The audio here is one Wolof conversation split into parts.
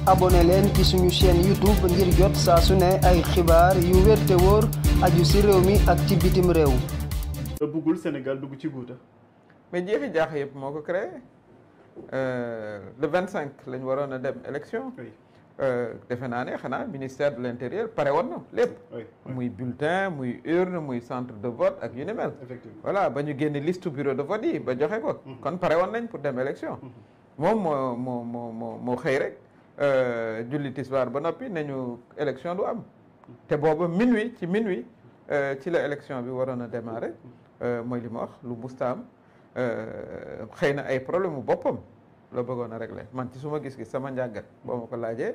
abonné leen ci suñu chaîne YouTube ngir jot saa su ne ay xibaar yu wér te wóor aju ci réew mi ak ci bitim réew. bëggul Sénégal dugg ci guuta. mais jeexi jaax yëpp moo ko créé le 25 lañ waroon a dem élection. defe naa ne xanaa ministère de l'intérieur pare woon na lépp. muy bulletin muy urne muy centre de vote ak yu ni mel. voilà ba ñu génne liste bureau de vote yi ba joxe ko. kon pare woon nañ pour dem élection. moom moo xëy rek julli tisbaar ba noppi nañu élection du am. te booba minuit ci la élection bi waroon a démarrer mooy li ma wax lu musta am xëy na ay problème mu boppam la bëggoon a régler man ci suma gis-gis sama njàngat boo ma ko laajee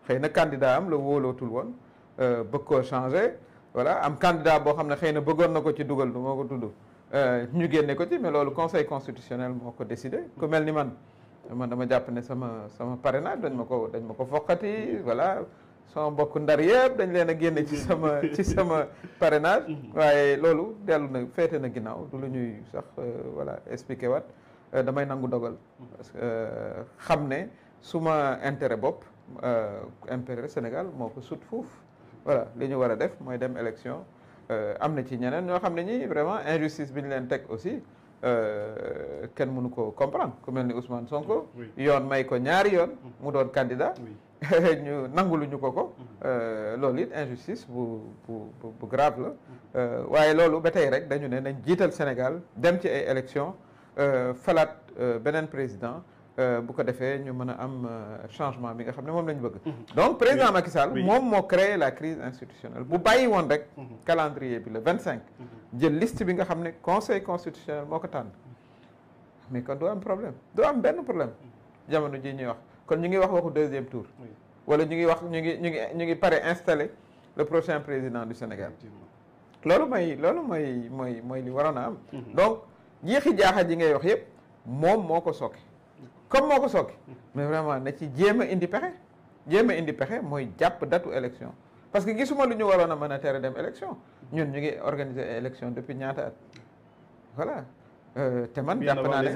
xëy na candidat am la wóolootul woon bëgg koo changer voilà am candidat boo xam ne xëy na bëggoon na ko ci dugal du moo ko tudd ñu génne ko ci mais loolu conseil constitutionnel moo ko décidé ku mel ni man dama jàpp ne sama parrainage dañ ma ko foqati voilà sama mbokk ndar yëpp dañ leen a génne ci sama parrainage waaye loolu dellu na féete na ginnaaw du lu ñuy sax voilà expliqué waat damay nangu dogal parce que xam ne suma intérêt bopp intérêt Sénégal moo ko sut fuuf voilà li ñu war a def mooy dem élection am na ci ñeneen ñoo xam ne ñi vraiment injustice bi ñu leen teg aussi kenn mënu ko comprendre ku mel ni Ousmane Sonko yoon may ko ñaari yoon mu doon candidat ñu nanguluñu ko loolu it injustice bu grave la waaye loolu ba tey rek dañu ne nañ jiital Sénégal dem ci ay élection falaat beneen président bu ko defee ñu mën a am changement bi nga xam ne moom lañ bëgg donc président Macky Sall moom moo créé la crise institutionnelle bu bàyyi woon rek calendrier bi le 25 jël liste bi nga xam ne conseil constitutionnel moo ko tànn mais kon du am problème du am benn problème jamono ji ñuy wax kon ñu ngi wax waxu deuxième tour wala ñu ngi wax ñu ngi pare installer le prochain président du Sénégal loolu mooy li waroon a am donc jeexi jaaxa ji ngay wax yëpp moom moo ko sooke comme moo ko sooke mais vraiment na ci jéem a indi pexe mooy jàpp datu élection parce que gisuma lu ñu waroon a mën a tere dem élection ñun ñu ngi organiser élection depuis ñaata at voilà te man jàpp naa ne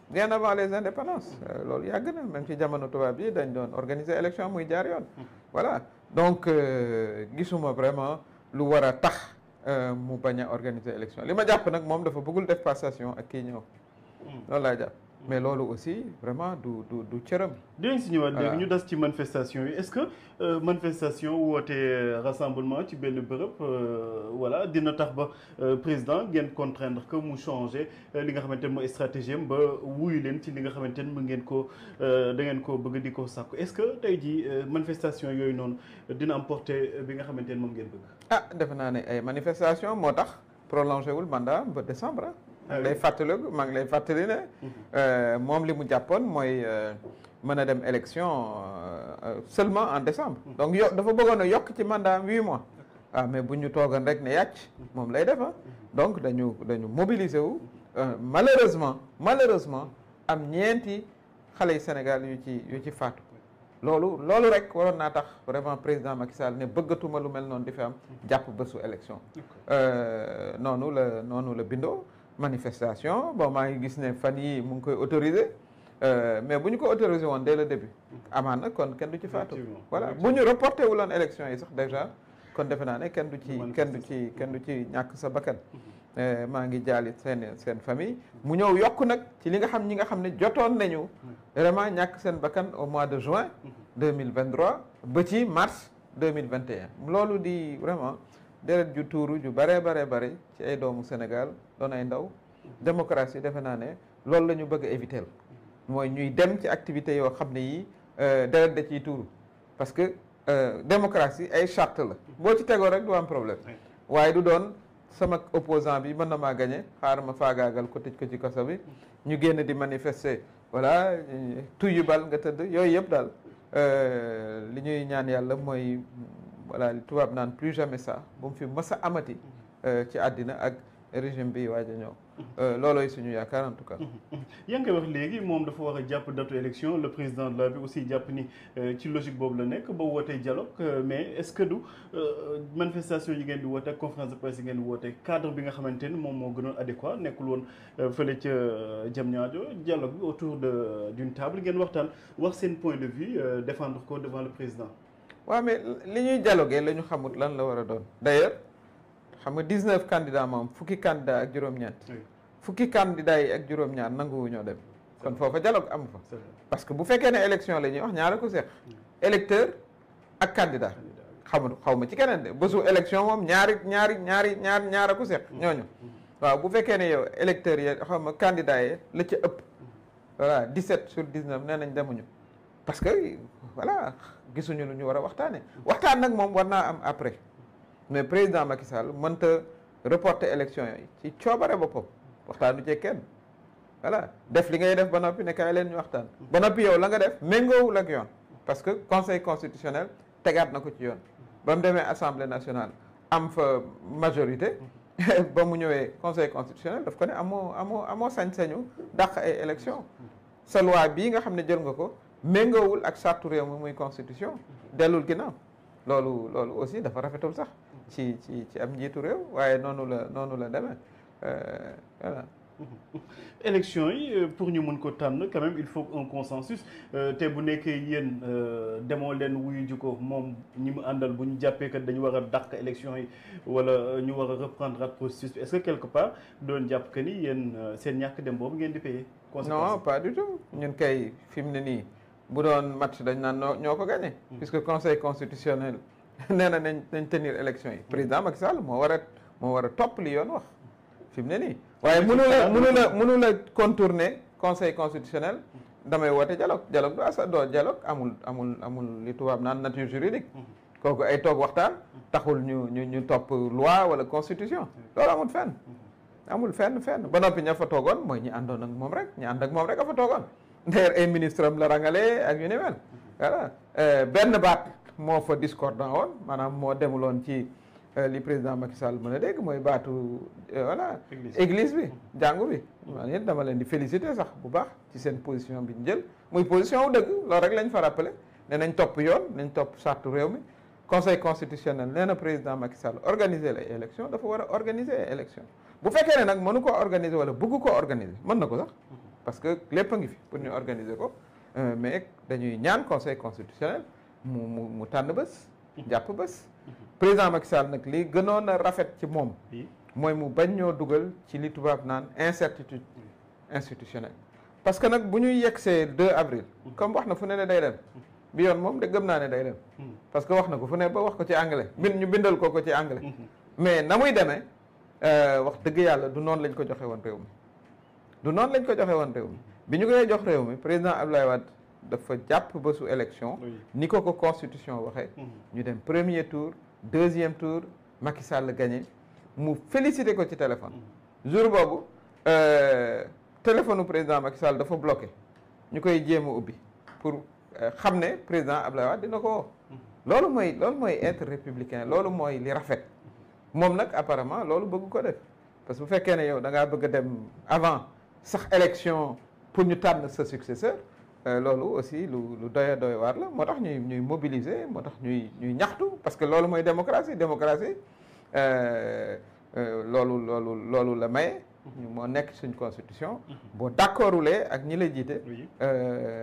bien avant les indépendances loolu yàgg na même ci jamono tubaab yi dañ doon organiser élection muy jaar yoon voilà donc gisuma vraiment lu war a tax mu bañ a organiser élection li ma jàpp nag moom dafa bëggul def passation ak kii ñëw loolu laa jàpp mais loolu aussi vraiment du cëram. dinañ si ñëwaat léegi ñu des ci manifestation yi est-ce que manifestation woote rassemblement ci benn bërëb voilà dina tax ba président ngeen contraindre que mu changer li nga xamante ne mooy stratégie am ba wuyu leen ci li nga xamante ne mu ngeen ko da ngeen ko bëgg di ko sàkku est-ce que tey jii manifestation yooyu noonu dina am portée bi nga xamante ne moom ngeen bëgg. defe naa ne ay manifestation moo tax prolongé wul mandat ba décembre. maa ngi lay fàttali ne moom li mu jàppoon mooy mën a dem élection seulement en décembre donc dafa bëggoon a yokk ci mandat am 8 mois mais bu ñu toogoon rek ne yàcc moom lay def donc dañu mobiliser wu malheureusement am ñeenti xale yu Sénégal yu ci faatu loolu rek waroon naa tax vraiment président Macky Sall ne bëggatuma lu mel noonu di fi am jàpp bésu élection noonu la bindoo manifestation bon maa ngi gis ne fan yi mu ngi koy autorisé mais bu ñu ko autorisé woon dès le début amaan na kon kenn du ci faatu voilà bu ñu reporté wuloon élection yi sax déjà kon defe naa ne kenn du ci ñàkk sa bakkan maa ngi jaalit seen famille mu ñëw yokk nag ci ñi nga xam ne jotoon nañu vraiment ñàkk seen bakkan au mois de juin 2023 ba ci mars 2021 loolu di vraiment deret ju tuuru ju bare ci ay doomu Sénégal doon ay ndaw démocratie defe naa ne loolu la ñu bëgg a éviter mooy ñuy dem ci activités yoo xam ne yi deret da ciy tuuru parce que démocratie ay charte la boo ci tegoo rek du am problème waaye du doon sama opposant bi mën na maa gagné xaaral ma faagaagal ko tëj ko ci kaso bi ñu génn di manifester voilà tuyu bal nga tëdd yooyu yëpp daal li ñuy ñaan yàlla mooy voilà tubaab naan plus jamais ça bu mu fi mës a amati ci àddina ak régime bi waaj a ñëw loolooy suñu yaakaar en tout cas. yaa ngi koy wax léegi moom dafa war a jàpp datu élection le président de la République aussi jàpp ni ci logique boobu la nekk ba wootee dialogue mais est-ce que du manifestation yi ngeen di woote ak conférence de presse yi ngeen di woote cadre bi nga xamante ni moom moo gënoon adéquat nekkul woon fële ca Diamniadio dialogue bi autour d'une table ngeen waxtaan wax seen point de vue défendre ko devant le président. waaw mais li ñuy dialoguer la ñu xamut lan la war a doon d'ailleurs xam nga 19 candidats moom fukki candidat ak juróom-ñeent fukki candidats yi ak juróom-ñaar nanguwu ñoo dem kon foofa dialogue amu fa parce que bu fekkee ne élection la ñuy wax ñaara ko seq électeur ak candidat xaw ma ci keneen de bésu élection moom ñaara ko seq ñooñu waaw bu fekkee ne yow électeurs yi xam nga candidats yi la ca ëpp voilà 17 sur 19 nee nañ demuñu parce que voilà gisuñu lu ñu war a waxtaane waxtaan nag moom war naa am après mais président Macky Sall mënta reporter élection yi ci coobare boppam waxtaanu ci kenn voilà def li ngay def ba noppi ne kaay leen ñu waxtaan ba noppi yow la nga def méngoowul ak yoon parce que conseil constitutionnel tegaat na ko ci yoon ba mu demee assemblée nationale am fa majorité ba mu ñëwee conseil constitutionnel daf ko ne amoo sañ-sañu dàq ay élection sa loi bii nga xam ne jël nga ko méngoowul ak sartu réew mi muy constitution dellul ginnaaw loolu aussi dafa rafetul sax ci am njiitu réew waaye noonu la demee voilà. élection yi pour ñu mën ko tànn quand même il faut un consensus te bu nekkee yéen demoo leen wuyu ji ko moom ñi mu àndal bu ñu jàppee que dañu war a dàq élection yi wala ñu war a reprendre at processus est-ce que quelque part doon jàpp que ni yéen seen ñàkk dem boobu ngeen di payer. non pas du tout ñun kay fi mu ne nii bu doon match dañ naan ñoo ko gagné. puisque conseil constitutionnel nee na nañ tenir élection yi président Macky Sall moo war a topp li yoon wax fi mu ne nii. waaye mënu la contourner conseil constitutionnel damay woote dialogue doo dialogue amul li tubaab naan nature juridique kooku ay toog waxtaan taxul ñu topp loi wala constitution loolu amul fenn ba noppi ña fa toogoon mooy ñi àndoon ak moom rek ñi ànd ak moom rek a fa toogoon d'ailleurs ay ministre am la rangale ak yu ni mel voilà benn baat moo fa discordant woon maanaam moo demuloon ci li président Macky Sall mën a dégg mooy baatu voilà église bi jàngu bi man it dama leen di féliciter sax bu baax ci seen position bi ñu jël muy position wu dëgg loolu rek lañ fa rappelé ne nañ topp yoon nañ topp sartu réew mi conseil constitutionnel nee na président Macky Sall organiser la élection dafa war a organiser ay élection bu fekkee ne nag mënu ko organiser wala bëgg ko organiser mën na ko sax parce que lépp a ngi fi pour ñu organiser ko mais dañuy ñaan conseil constitutionnel mu tànn bés jàpp bés président Macky Sall nag li gënoon a rafet ci moom mooy mu bañ ñoo dugal ci li tubaab naan incertitude institutionnelle parce que nag bu ñuy yegsee 2 avril comme wax na fu ne day dem bi yoon moom de gëm naa ne day dem parce que wax na ko fu ne ba wax ko ci anglais ñu bindal ko ci anglais mais na muy demee wax dëgg yàlla du noonu lañ ko joxe woon réew mi bi ñu koy jox réew mi président Abdoulaye Wade dafa jàpp bésu élection ni ko constitution waxee ñu dem premier tour deuxième tour Macky Sall gagné mu félicité ko ci téléphone jour boobu téléphone président Macky Sall dafa bloqué ñu koy jéem a ubbi pour xam ne président Abdoulaye Wade dina ko woo loolu mooy être républicain loolu mooy li rafet moom nag apparemment loolu bëgg ko def parce que bu fekkee ne yow da ngaa bëgg a dem avant sax élection pour ñu tànn sa successeur loolu aussi lu doy waar la moo tax ñuy mobiliser moo tax ñuy ñaxtu parce que loolu mooy démocratie loolu la maye. moo nekk suñ constitution. boo d'accordulee ak ñi la jiite.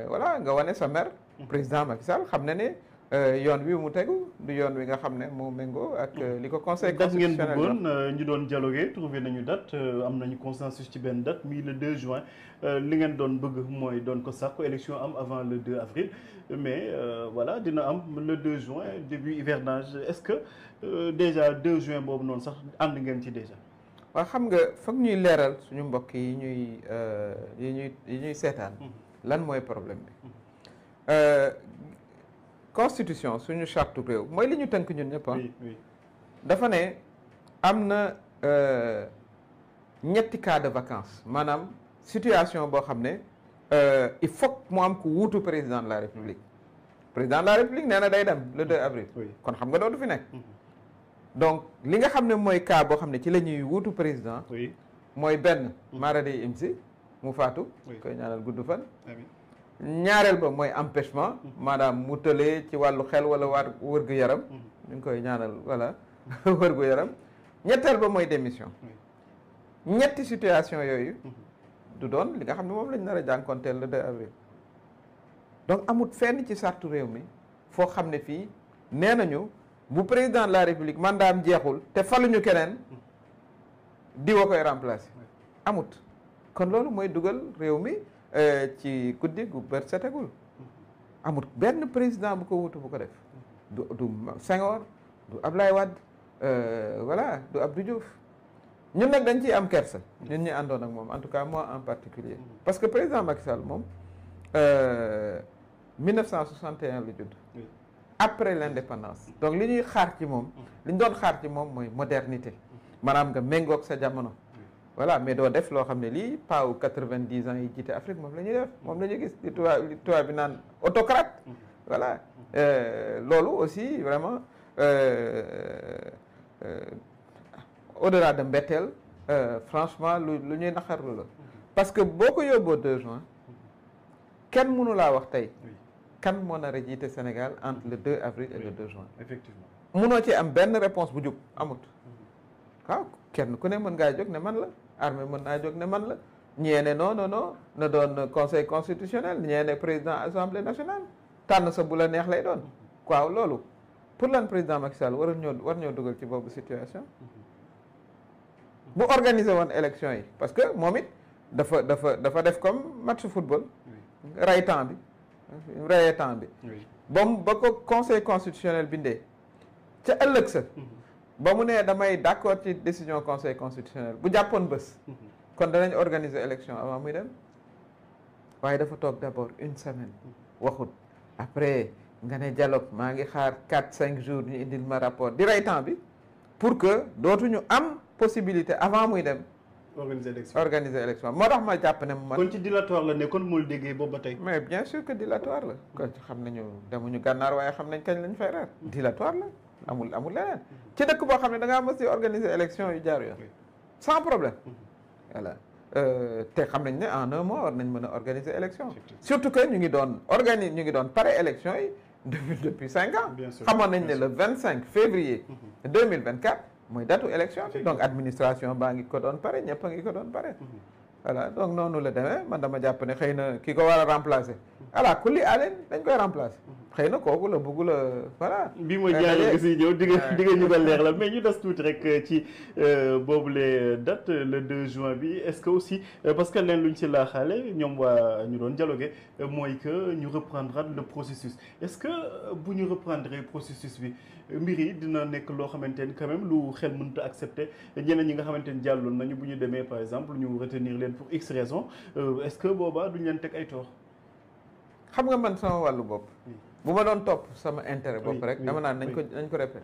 voilà nga wane sa mer. président Macky Sall xam na ne yoon wi mu tegu du yoon wi nga xam ne moo méngoo ak li ko conseil constitutionnel date ngeen bëggoon ñu doon dialoguer trouvé nañu date am nañu consensus ci benn date muy le 2 juin li ngeen doon bëgg mooy doon ko sàkku élection am avant le 2 avril mais voilà dina am le 2 juin début hivernage est-ce que déjà 2 juin boobu noonu sax ànd ngeen ci déjà. waaw xam nga foog ñuy leeral suñu mbokk yi ñuy seetaan. lan mooy problème bi. constitution suñu charte réew mooy li ñu tënk ñun ñëpp dafa ne am na ñetti cas de vacances maanaam situation boo xam ne il faut mu am ku wuutu président de la république nee na day dem le 2 avril kon xam nga loolu fi nekk donc li nga xam ne mooy cas boo xam ne ci la ñuy wuutu président mooy benn maara day im si mu faatu koy ñaanal gudd fan ñaareel ba mooy empêchement maanaam mu tëlee ci wàllu xel wala wërgu yaram ñu ngi koy ñaanal voilà wërgu yaram ñetteel ba mooy démission ñetti situation yooyu du doon li nga xam ne moom lañ nar a jànkonteel le 2 avril donc amut fenn ci sartu réew mi foo xam ne fii nee nañu bu président de la république mandaam jeexul te faluñu keneen diwa koy remplacer amut kon loolu mooy dugal réew mi ci guddi gu bët setegul amut benn président bu ko wutu bu ko def du Senghor du Ablaye Wade voilà du Abdou Diouf ñun nag dañ ciy am kersa ñun ñi àndoon ak moom en tout cas moi en particulier parce que président Macky Sall moom 1961 la judd après l'indépendance donc li ñuy xaar ci moom li ñu doon xaar ci moom mooy modernité maanaam nga méngoog sa jamono voilà mais doo def loo xam ne lii paaw 90 ans yi jiite Afrique moom la ñuy def moom la ñuy gis li tubaab bi naan autocrate voilà loolu aussi vraiment au-delà de mbetteel franchement lu ñuy naqarlu la parce que boo ko yóbboo 2 juin kenn mënu laa wax tey kan moo nar a jiite Sénégal entre le 2 avril et le 2 juin effectivement mënoo ci am benn réponse bu jub amut waaw kenn ku ne mën ngaa jóg ne man la armée mën naa jóg ne man la ñee ne non na doon conseil constitutionnel ñee ne président assemblée nationale tànn sa bu la neex lay doon waaw loolu pour lan président Macky Sall war ñoo dugal ci boobu situation bu organiser woon élection yi parce que moom it dafa def comme match football ray temps bi ba ko conseil constitutionnel bindee ca ëllëg sa ba mu ne damay d'accord ci décision conseil constitutionnel bu jàppoon bés kon danañ organiser élection avant muy dem waaye dafa toog d'abord une semaine waxut après nga ne dialogue maa ngi xaar 4-5 jours ñu indil ma rapport di ray temps bi pour que dootuñu am possibilité avant muy dem organiser élection moo tax ma jàpp ne man kon ci dilatoire la ne kon mul déggee boobu ba tey mais bien sûr que dilatoire la kon xam nañu demuñu gànnaar waaye xam nañ kañ lañ fay reer dilatoire la amul leneen ci dëkk boo xam ne da ngaa mës di organiser élection yu jaar yoon sans problème voilà te xam nañ ne en un mois war nañ mën a organiser élection surtout que ñu ngi doon pare élection yi depuis 5 ans xamoon nañ ne le 25 février 2024 mooy datu élection donc administration baa ngi ko doon pare ñëpp a ngi ko doon pare voilà donc noonu la demee man dama jàpp ne xëy na ki ko war a remplacer ala kulli aleen dañ koy remplacer xëy na kooku la bëggu la voilà bi mooy jaaree nga si ñëw di nga ñu ko leer la mais ñu des tuuti rek ci boobule date le 2 juin bi est-ce que aussi parce que leen luñ si laaxaale ñoom waa ñu doon dialoguer mooy que ñu reprendra le processus est-ce que bu ñu reprendre processus bi mbir yi dina nekk loo xamante ni quand même lu xel mënut a accepter ñeneen ñi nga xamante ni jàlloon nañu bu ñu demee par exemple ñu retenir leen pour X raison est-ce que boobaa duñ leen teg ay tort xam nga man sama wàllu bopp bu ma doon topp sama intérêt bopp rek dama naan nañ ko répété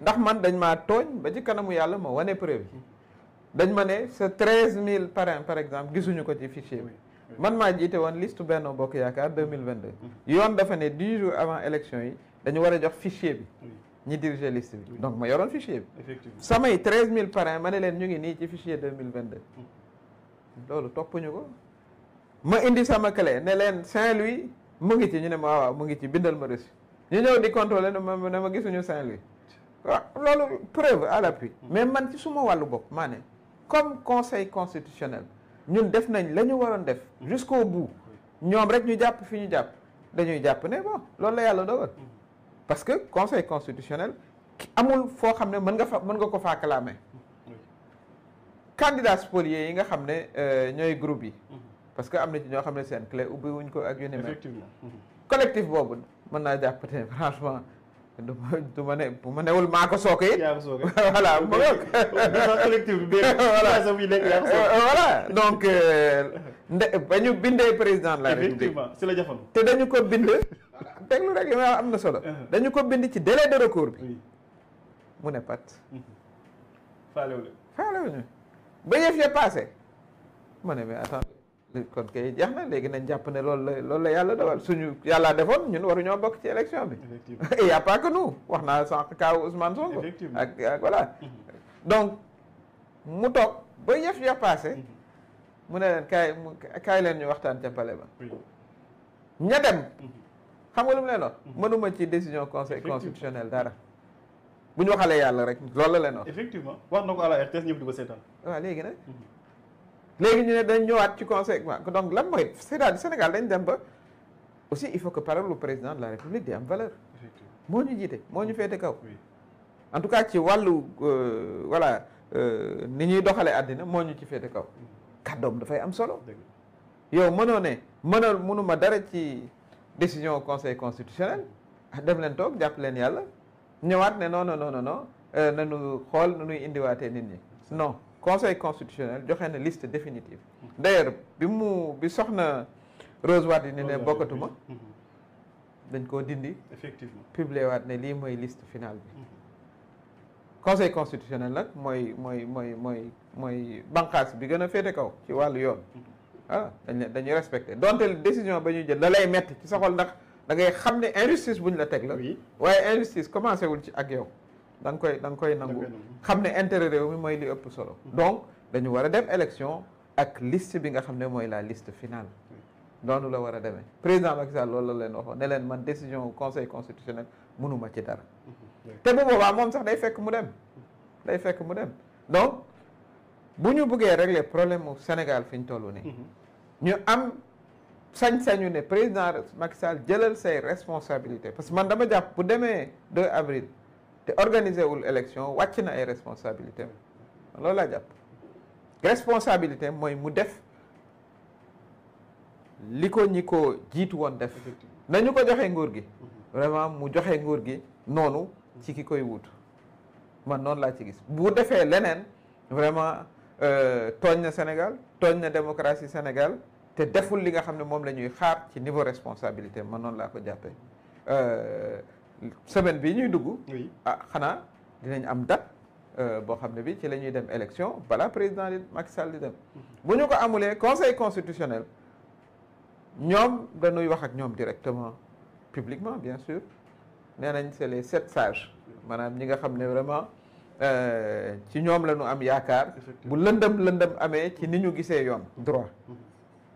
ndax man dañ maa tooñ ba ci kanamu yàlla ma wane preuve dañ ma ne sa 13000 parrain par exemple gisuñu ko ci fichier bi man maa jiite woon liste Benno Bokk Yaakaar 2022 yoon dafa ne 10 jours avant élection yi dañu war a jox fichier bi ñi diriger liste bi donc ma yoroon fichier bi samay 13000 parrain ma ne leen ñu ngi nii ci fichier 2022 loolu toppuñu ko ma indi sama clé ne leen Saint-Louis mu ngi ci ñu ne ma waaw mu ngi ci bindal ma reçu ñu ñëw di contrôler ne ma gisuñu Saint-Louis waaw loolu preuve à l'appui mais man ci suma wàllu bopp maa ne comme conseil constitutionnel ñun def nañ la ñu waroon def jusqu'au bout ñoom rek ñu jàpp fi ñu jàpp dañuy jàpp ne bon loolu la yàlla dogal parce que conseil constitutionnel amul foo xam ne mën nga ko faa clamé candidats spoliés yi nga xam ne ñooy groupe yi parce que am na ci ñoo xam ne seen clé ubbi wuñ ko ak yu ni mel collectif boobu mën naa jàpp ne franchement du ma ne bu ma newul maa ko sooke it voilà ma collectif bi voilà donc ba ñu bindee président de la République si la jafandu te dañu ko bind déglu rek li ma am na solo dañu ko bind ci délai de recours bi mu ne pat faalewuñu ba yëf ya passé ma ne mais attends kon kay jeex na léegi nañ jàpp ne loolu la yàlla dogal suñu yàllaa defoon ñun waruñoo bokk ci élection bi. Il y a pas que nous wax naa sànq kaaw Ousmane Sonko. ak voilà. donc mu toog ba yëf ya passé mu ne leen kaay leen ñu waxtaan ca palais ba. ña dem. xam nga lu mu leen wax. mënuma ci décision conseil constitutionnel dara. bu ñu waxalee yàlla rek loolu la leen wax. effectivement wax na ko à la RTS ñëpp di ko seetaan. waaw léegi nag. léegi ñu ne dañ ñëwaat ci conseil donc lan mooy c'est-à-dire Sénégal dañ dem ba aussi il faut que parole lu président de la République di am valeur. moo ñu jiite moo ñu féete kaw. en tout cas ci wàllu voilà ni ñuy doxalee àddina moo ñu ci féete kaw. kàddoom dafay am solo. yow mënoo ne mënuma dara ci décision conseil constitutionnel dem leen toog jàpp leen yàlla ñëwaat ne non nañu xool nu ñuy indiwaatee nit ñi non. conseil constitutionnel joxe na liste définitive d'ailleurs bi soxna Rose Wardini ne bokkatuma dañ koo dindi effectivement publier waat ne lii mooy liste finale bi conseil constitutionnel nag mooy banqaas bi gën a féete kaw ci wàllu yoon voilà dañuy respecté donte décision ba ñuy jël da lay metti ci sa xol ndax da ngay xam ne injustice buñ la teg la waaye injustice commencé wul ci ak yow da nga koy nangu xam ne intérêt réew mi mooy li ëpp solo donc dañu war a dem élection ak liste bi nga xam ne mooy la liste finale noonu la war a demee président Macky Sall loolu la leen waxoon ne leen man décision conseil constitutionnel mënuma ci dara te bu boobaa moom sax day fekk mu dem donc bu ñu bëggee régler problème mu Sénégal fi ñu toll nii ñu am sañ-sañu ne président Macky Sall jëlal say responsabilités parce que man dama jàpp bu demee 2 avril te organisé wul élection wàcc na ay responsabilité loolu laa jàpp responsabilité mooy mu def li ko ñi ko jiitu woon def nañu ko joxe nguur gi vraiment mu joxe nguur gi noonu ci ki koy wut man noonu laa ci gis bu defee leneen vraiment tooñ na Sénégal tooñ na démocratie Sénégal te deful li nga xam ne moom la ñuy xaar ci niveau responsabilité man noonu laa ko jàppee semaine bii ñuy dugg xanaa dinañ am date boo xam ne bi ci la ñuy dem élection balaa président di Macky Sall di dem bu ñu ko amulee conseil constitutionnel ñoom dañuy wax ak ñoom directement publiquement bien sûr nee nañ c'est les 7 sages maanaam ñi nga xam ne vraiment ci ñoom la ñu am yaakaar bu lëndëm amee ci ni ñu gisee yoon droit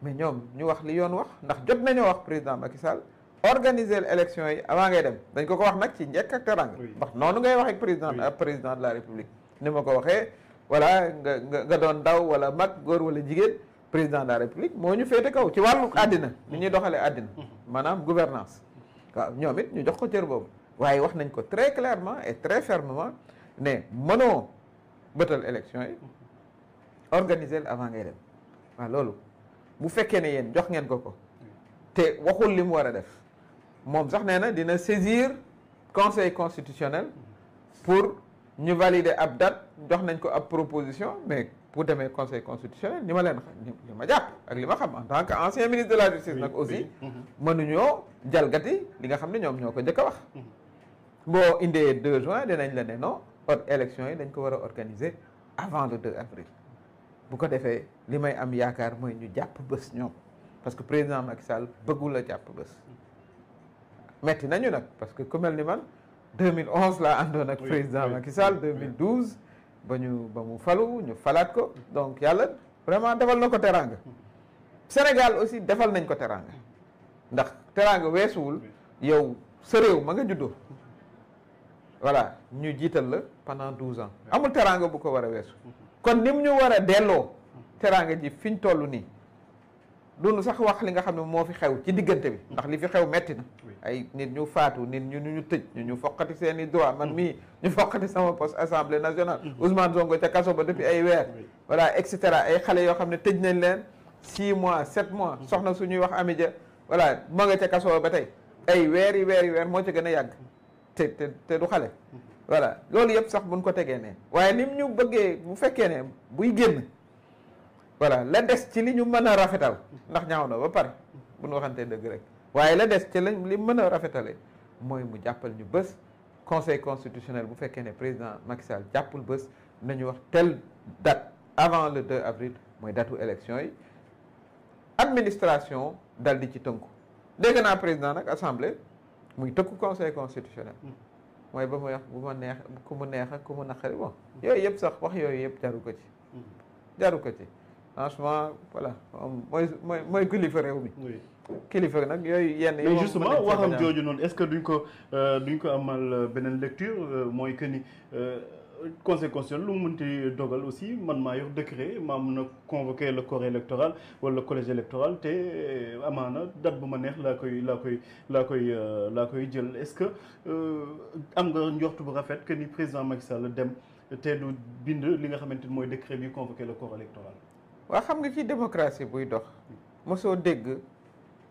mais ñoom ñu wax li yoon wax ndax jot nañoo wax président Macky Sall organiser l'élection yi avant ngay dem dañ ko wax nag ci njëkk ak teranga ndax noonu ngay wax ak président de la République ni ma ko waxee voilà nga doon ndaw wala mag góor wala jigéen président de la République moo ñu féete kaw ci wàllu àddina ni ñuy doxalee àddina maanaam gouvernance waaw ñoom it ñu jox ko cër boobu waaye wax nañ ko très clairement et très fermement ne mënoo bëtal élection yi organiser avant ngay dem waaw loolu bu fekkee ne yéen jox ngeen ko te waxul li mu war a def moom sax nee na dina saisir conseil constitutionnel pour ñu valider ab date jox nañ ko ab proposition mais pour demee conseil constitutionnel ni ma leen li ma jàpp ak li ma xam en tant que ancien ministre de la justice nag aussi mënuñoo jalgati li nga xam ne ñoom ñoo ko njëkk a wax boo indee 2 juin dinañ la ne non élection yi dañ ko war a organiser avant le 2 avril bu ko defee li may am yaakaar mooy ñu jàpp bés ñoom parce que président Macky Sall bëggul a jàpp bés metti nañu nag parce que ku mel ni man 2011 laa àndoon ak président Macky Sall 2012 ba mu falu ñu falaat ko donc yàlla vraiment defal na ko teraanga Sénégal aussi defal nañ ko teraanga ndax teraanga weesuwul yow sa réew ma nga juddoo voilà ñu jiital la pendant 12 ans amul teraanga bu ko war a weesu kon nim ñu war a delloo teraanga ji fi ñu toll nii duñu sax wax li nga xam ne moo fi xew ci diggante bi ndax li fi xew metti na ay nit ñu faatu nit ñu tëj ñu foqati seen i droit man mii ñu foqati sama poste assemblée nationale Ousmane Sonko ca kaso ba depuis ay weer voilà et cetera ay xale yoo xam ne tëj nañ leen 6 mois 7 mois soxna suñuy wax Amidia voilà ma nga ca kaso ba tey ay weer moo ca gën a yàgg te du xale voilà loolu yëpp sax buñ ko tegee ne waaye nim ñu bëggee bu fekkee ne buy génn voilà la des ci li ñu mën a rafetal ndax ñaaw na ba pare bu ñu waxantee dëgg rek waaye la des ci li mën a rafetale mooy mu jàppal ñu bés conseil constitutionnel bu fekkee ne président Macky Sall jàppul bés nañu wax telle date avant le 2 avril mooy datu élection yi administration dal di ci tënku dégg naa président nag assemblée muy tëkku conseil constitutionnel mooy ba muy wax bu ma neex ku mu neex ak ku mu naqari bon yooyu yëpp sax wax yooyu yëpp jaru ko ci franchement voilà mooy kilifa réew mi kilifa nag yooyu yenn yi mais justement waxam jooju noonu est-ce que duñ ko amal beneen lecture mooy que ni conseil constitutionnel lu mu mënti dogal aussi man maa yor décret maa mun a convoquer le corps électoral wala le collège électoral te amaana date bu ma neex laa koy jël est-ce que am nga njortu bu rafet que ni président Macky Sall dem te du bind li nga xamante ni mooy décret bi convoquer le corps électoral. waaw xam nga ci démocratie buy dox mosoo dégg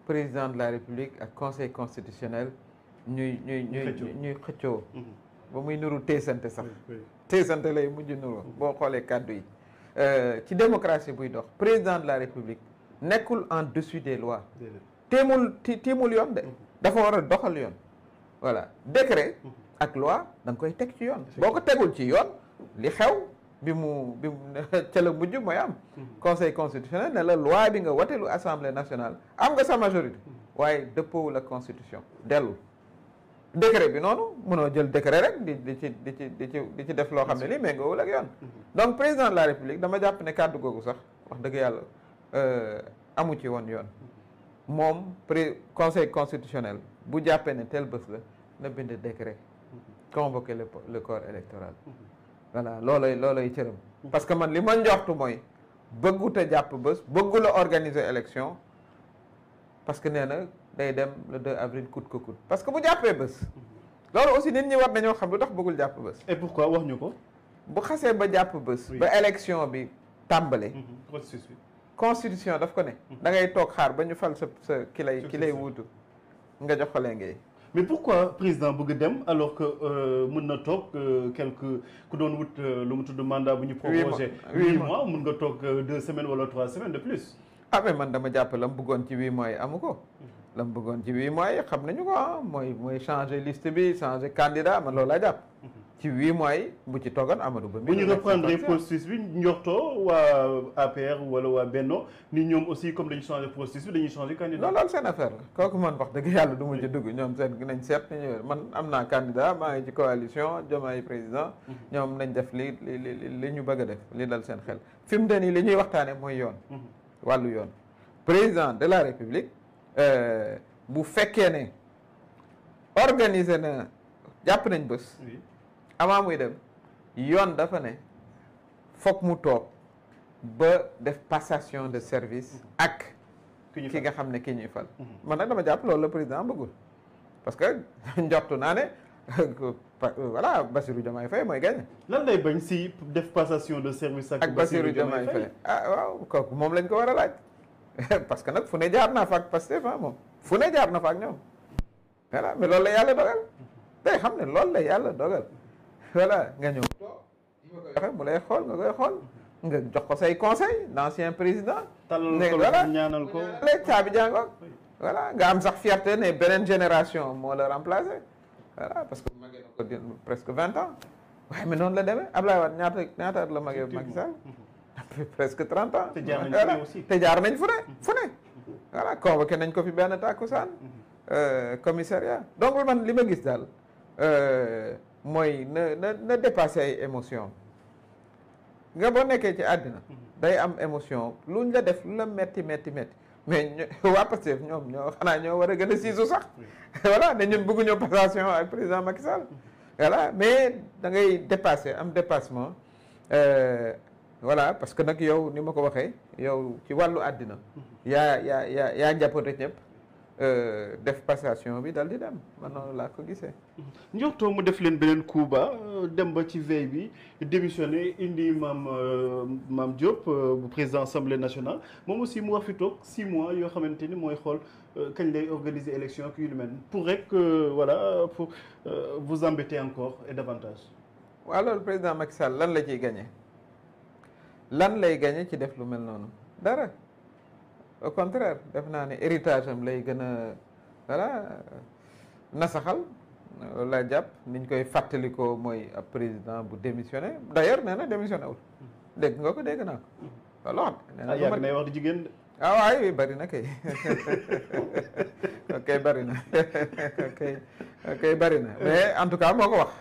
président de la république ak conseil constitutionnel ñuy xëccoo ba muy nuru teesante sax teesante lay mujj nuru boo xoolee kàddu yi ci démocratie buy dox président de la république nekkul en dessus des lois tiimul yoon de dafa war a doxal yoon voilà décret ak loi da nga koy teg ci yoon boo ko tegul ci yoon li xew bi mu ca la mujj mooy am conseil constitutionnel ne la loi bi nga watelu assemblée nationale am nga sa majorité waaye dëppoowul ak constitution dellu décret bi noonu mënoo jël décret rek di ci def loo xam ne lii méngoowul ak yoon donc président de la république dama jàpp ne kàddu googu sax wax dëgg yàlla amu ci woon yoon moom conseil constitutionnel bu jàppee ne tel bés la na bind décret convoquer le corps électoral voilà loolay cëram parce que man li ma njortu mooy bëggut a jàpp bés bëggu la organiser élection parce que nee na day dem le 2 avril coûte que coûte parce que bu jàppee bés loolu aussi nit ñi war nañoo xam lu tax bëggul jàpp bés et pourquoi wax ñu ko bu xasee ba jàpp bés ba élection bi tàmbale constitution daf ko ne da ngay toog xaar ba ñu fal sa ki lay wuutu nga jox ko ngay mais pourquoi président bëgg dem alors que mën na toog ku doon wut lu mu tudd mandat bu ñu prorogé 8 mois mën nga toog 2 semaines wala 3 semaines de plus mais man dama jàpp la mu bëggoon ci 8 mois yi amu ko la mu bëggoon ci 8 mois yi xam nañu ko mooy changer liste bi changer candidat man loolu laa jàpp ci 8 mois yi bu ci toogoon Amadou Ba bu ñu reprendre processus bi njortoo waa APR wala waa Benno ni ñoom aussi comme dañu changer processus bi dañuy changer candidat loolu seen affaire la kooku man wax dëgg yàlla du ma ci dugg ñoom seen nañ seet nañu man am naa candidat maa ngi ci coalition Diomaye président ñoom nañ def li ñu bëgg a def li dal seen xel fi mu ne nii li ñuy waxtaane mooy yoon wàllu yoon président de la république bu fekkee ne organiser na jàpp nañ bés avant muy dem yoon dafa ne foog mu toog ba def passation de service ak ki nga xam ne ki ñuy fal man nag dama jàpp loolu la président bëggul parce que njortu naa ne voilà Bassirou Diomaye Faye mooy gagné. lan lay bañ si def passation de service ak Bassirou Diomaye Faye waaw kooku moom lañ ko war a laaj parce que nag fu ne jaar naa fa ak Pastef moom fu ne jaar na fa ak ñoom voilà mais loolu la yàlla dogal day xam ne loolu la yàlla dogal voilà nga ñëw toog mu lay xool nga koy xool nga jox ko say conseil d'ancien président voilà ñaanal ko léegi caabi jàngoog voilà nga am sax fierté ne beneen génération moo la remplacé voilà parce que magee na ko presque 20 ans waaye mais noonu la demee Ablaye Wade ñaata at la magee Macky Sall presque 30 ans te jaar nañ fu ne voilà convoqué nañ ko fi benn tàkkusaan commissariat donc man li ma gis daal mooy na dépassé ay émotion nga boo nekkee ci àddina day am émotion luñ la def lu la metti mais waa Pastef ñoom ñoo war a gën a siisu sax voilà ne ñun bëgguñoo passation ak président Macky Sall voilà mais da ngay dépassé am dépassement voilà parce que nag yow ni ma ko waxee yow ci wàllu àddina yaa njàppate ñëpp def passation bi dal di dem man noonu laa ko gisee njortoo mu def leen beneen coup ba dem ba ci veille bi démissionné indi Mame Diop bu président assemblée nationale moom aussi mu wax fi toog 6 mois yoo xamante ni mooy xool kañ lay organiser élection ak yu lu mel pour rek voilà pour vous embêter encore et davantage waaw loolu président Macky Sall lan la ciy gagné lan lay gagné ci def lu mel noonu dara au contraire def naa ne héritage am lay gën a voilà nasaxal loolu laa jàpp niñ koy fàttalikoo mooy ab président bu démissionné d'ailleurs nee na démissionné wul dégg nga ko dégg naa ko loolu yàgg nay wax di jigéen ah waay bari na kay ok bari na ok bari na mais en tout cas moo ko wax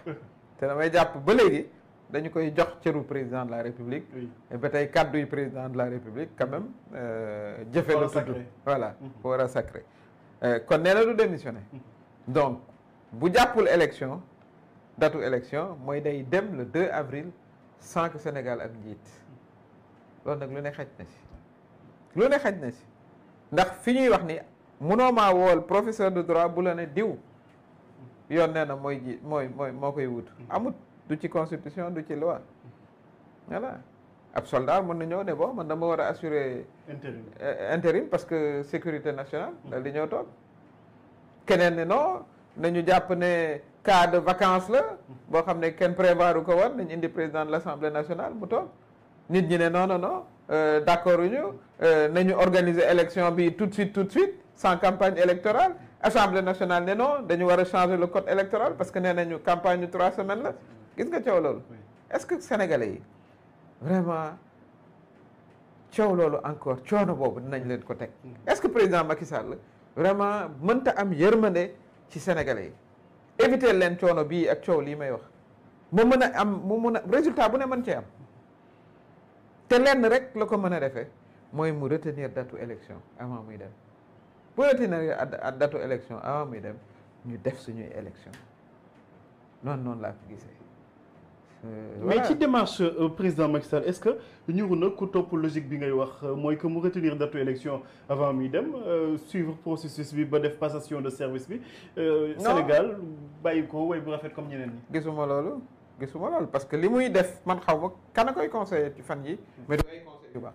te damay jàpp ba léegi dañu koy jox cëru président de la république et ba tey kàddu yi président de la république quand même jëfe la tudd voilà war a sacré kon nee na du démissionné donc bu jàppul élection datu élection mooy day dem le 2 avril sans que Sénégal ak njiit loolu nag lu ne xaj na si lu ne xaj na si ndax fi ñuy wax ni munoo maa wool professeur de droit bu la ne diw yoon nee na mooy ji moo koy wut amut du ci constitution du ci loi voilà ab soldat mën na ñëw ne bon man dama war a assurer intérim parce que sécurité nationale dal di ñëw toog keneen ne non nañu jàpp ne cas de vacances la boo xam ne kenn prévoir ko woon nañ indi président de l'Assemblée nationale mu toog nit ñi ne non d'accord uñu nañu organiser élection bi tout de suite sans campagne électorale Assemblée nationale ne non dañu war a changer le code électoral parce que nee nañu campagne yu 3 semaines la gis nga coow loolu est-ce que sénégalais yi vraiment coow loolu encore coono boobu dinañ leen ko teg est-ce que président Macky Sall vraiment mënta am yërmande ci sénégalais yi éviter leen coono bii ak coow lii may wax mu mën a am mu mun a résultat bu ne mën cee am te lenn rek la ko mën a defee mooy mu retenir datu élection avant muy dem bu retenir datu élection avant muy dem ñu def suñuy élection noonu laa ko gisee. mais ci démarche président Macky Sall est-ce que ñëw na ku topp logique bi ngay wax mooy que mu retenir datu élection avant muy dem suivre processus bi ba def passation de service bi. Sénégal bàyyi ko way bu rafet comme ñeneen ñi. gisuma loolu parce que li muy def man xaw ma kan a koy conseiller ci fan yi mais du ay conseil yu baax.